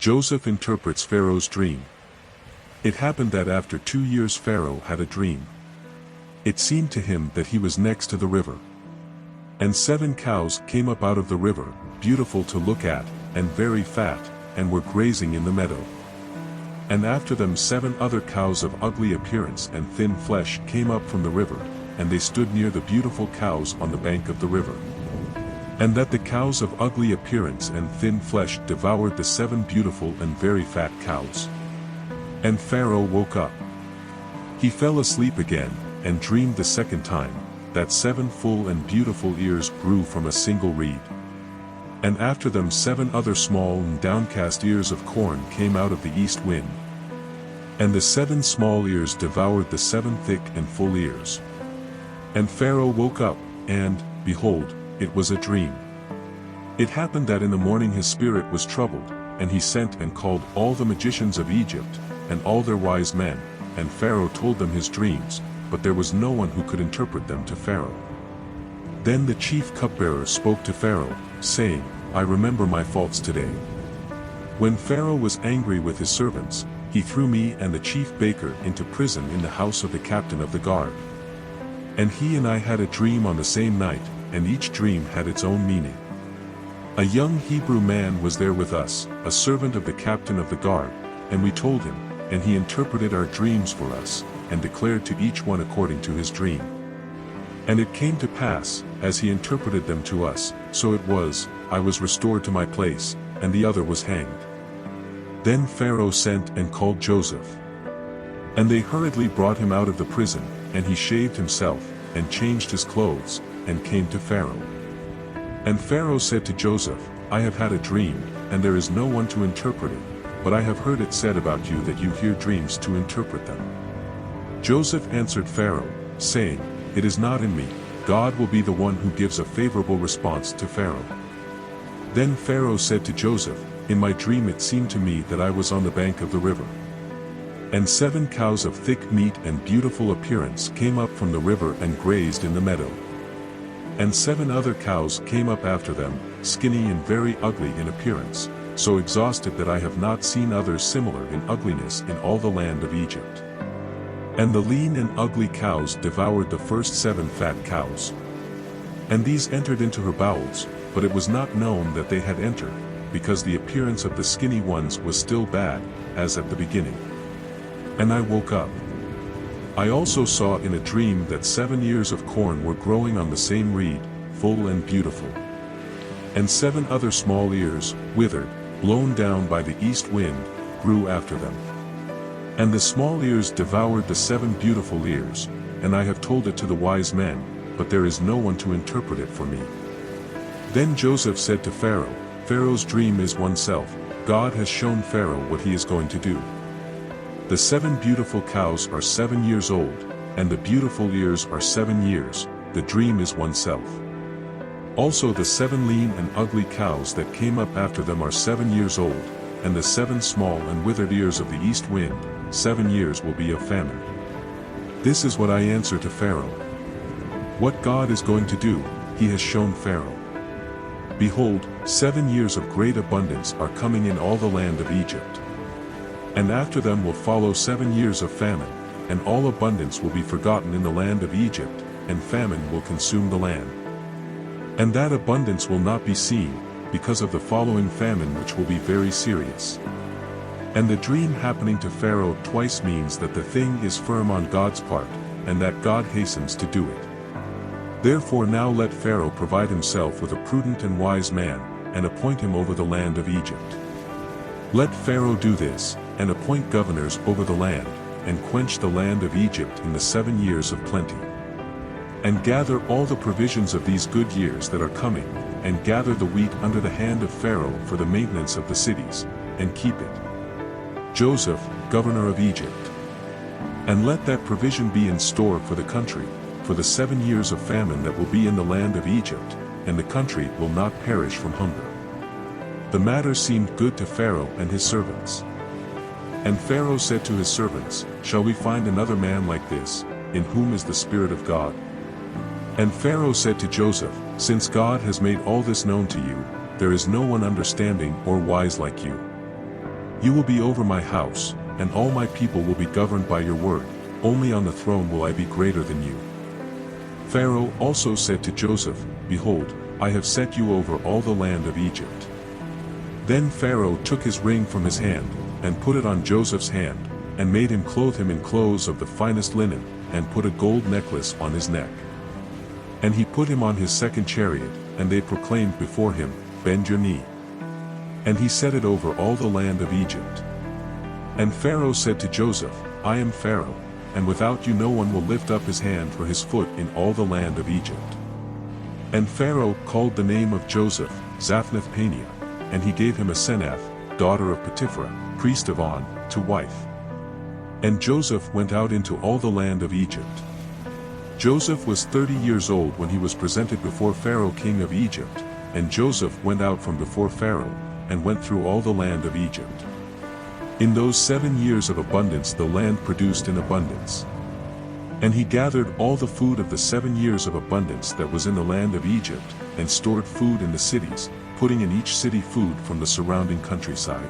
Joseph interprets Pharaoh's dream. It happened that after 2 years Pharaoh had a dream. It seemed to him that he was next to the river. And 7 cows came up out of the river, beautiful to look at, and very fat, and were grazing in the meadow. And after them 7 other cows of ugly appearance and thin flesh came up from the river, and they stood near the beautiful cows on the bank of the river. And that the cows of ugly appearance and thin flesh devoured the 7 beautiful and very fat cows. And Pharaoh woke up. He fell asleep again, and dreamed the second time, that 7 full and beautiful ears grew from a single reed. And after them 7 other small and downcast ears of corn came out of the east wind. And the 7 small ears devoured the 7 thick and full ears. And Pharaoh woke up, and, behold, it was a dream. It happened that in the morning his spirit was troubled, and he sent and called all the magicians of Egypt, and all their wise men, and Pharaoh told them his dreams, but there was no one who could interpret them to Pharaoh. Then the chief cupbearer spoke to Pharaoh, saying, I remember my faults today. When Pharaoh was angry with his servants, he threw me and the chief baker into prison in the house of the captain of the guard. And he and I had a dream on the same night, and each dream had its own meaning. A young Hebrew man was there with us, a servant of the captain of the guard, and we told him, and he interpreted our dreams for us, and declared to each one according to his dream. And it came to pass, as he interpreted them to us, so it was, I was restored to my place, and the other was hanged. Then Pharaoh sent and called Joseph. And they hurriedly brought him out of the prison, and he shaved himself, and changed his clothes, and came to Pharaoh. And Pharaoh said to Joseph, I have had a dream, and there is no one to interpret it, but I have heard it said about you that you hear dreams to interpret them. Joseph answered Pharaoh, saying, It is not in me, God will be the one who gives a favorable response to Pharaoh. Then Pharaoh said to Joseph, In my dream it seemed to me that I was on the bank of the river. And 7 cows of thick meat and beautiful appearance came up from the river and grazed in the meadow. And 7 other cows came up after them, skinny and very ugly in appearance, so exhausted that I have not seen others similar in ugliness in all the land of Egypt. And the lean and ugly cows devoured the first 7 fat cows. And these entered into her bowels, but it was not known that they had entered, because the appearance of the skinny ones was still bad, as at the beginning. And I woke up. I also saw in a dream that 7 ears of corn were growing on the same reed, full and beautiful. And 7 other small ears, withered, blown down by the east wind, grew after them. And the small ears devoured the 7 beautiful ears, and I have told it to the wise men, but there is no one to interpret it for me. Then Joseph said to Pharaoh, Pharaoh's dream is oneself, God has shown Pharaoh what he is going to do. The 7 beautiful cows are 7 years old, and the beautiful ears are 7 years, the dream is oneself. Also the 7 lean and ugly cows that came up after them are 7 years old, and the 7 small and withered ears of the east wind, 7 years will be of famine. This is what I answer to Pharaoh. What God is going to do, he has shown Pharaoh. Behold, 7 years of great abundance are coming in all the land of Egypt. And after them will follow 7 years of famine, and all abundance will be forgotten in the land of Egypt, and famine will consume the land. And that abundance will not be seen, because of the following famine which will be very serious. And the dream happening to Pharaoh twice means that the thing is firm on God's part, and that God hastens to do it. Therefore now let Pharaoh provide himself with a prudent and wise man, and appoint him over the land of Egypt. Let Pharaoh do this, and appoint governors over the land, and quench the land of Egypt in the 7 years of plenty. And gather all the provisions of these good years that are coming, and gather the wheat under the hand of Pharaoh for the maintenance of the cities, and keep it. Joseph, governor of Egypt. And let that provision be in store for the country, for the 7 years of famine that will be in the land of Egypt, and the country will not perish from hunger. The matter seemed good to Pharaoh and his servants. And Pharaoh said to his servants, Shall we find another man like this, in whom is the Spirit of God? And Pharaoh said to Joseph, Since God has made all this known to you, there is no one understanding or wise like you. You will be over my house, and all my people will be governed by your word, only on the throne will I be greater than you." Pharaoh also said to Joseph, "Behold, I have set you over all the land of Egypt." Then Pharaoh took his ring from his hand, and put it on Joseph's hand, and made him clothe him in clothes of the finest linen, and put a gold necklace on his neck. And he put him on his second chariot, and they proclaimed before him, "Bend your knee." And he set it over all the land of Egypt. And Pharaoh said to Joseph, "I am Pharaoh, and without you no one will lift up his hand or his foot in all the land of Egypt." And Pharaoh called the name of Joseph, Zaphnath-Paneah, and he gave him Asenath, daughter of Potipherah, priest of On, to wife. And Joseph went out into all the land of Egypt. Joseph was 30 years old when he was presented before Pharaoh king of Egypt, and Joseph went out from before Pharaoh, and went through all the land of Egypt. In those 7 years of abundance the land produced in abundance. And he gathered all the food of the 7 years of abundance that was in the land of Egypt, and stored food in the cities, putting in each city food from the surrounding countryside.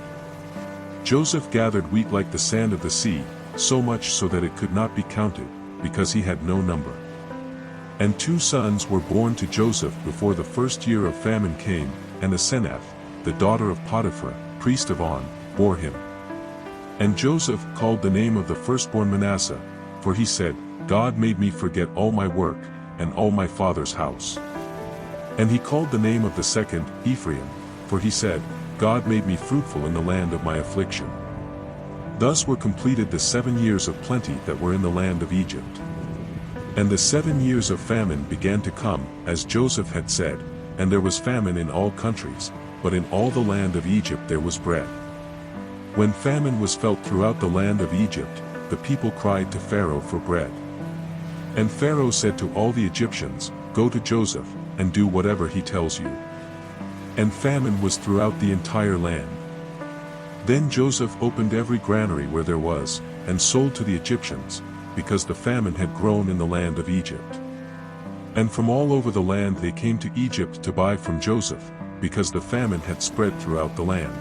Joseph gathered wheat like the sand of the sea, so much so that it could not be counted, because he had no number. And 2 sons were born to Joseph before the first year of famine came, and Asenath, the daughter of Potiphar, priest of On, bore him. And Joseph called the name of the firstborn Manasseh, for he said, "God made me forget all my work, and all my father's house." And he called the name of the second, Ephraim, for he said, "God made me fruitful in the land of my affliction." Thus were completed the 7 years of plenty that were in the land of Egypt. And the 7 years of famine began to come, as Joseph had said, and there was famine in all countries, but in all the land of Egypt there was bread. When famine was felt throughout the land of Egypt, the people cried to Pharaoh for bread. And Pharaoh said to all the Egyptians, "Go to Joseph, and do whatever he tells you." And famine was throughout the entire land. Then Joseph opened every granary where there was, and sold to the Egyptians, because the famine had grown in the land of Egypt. And from all over the land they came to Egypt to buy from Joseph, because the famine had spread throughout the land.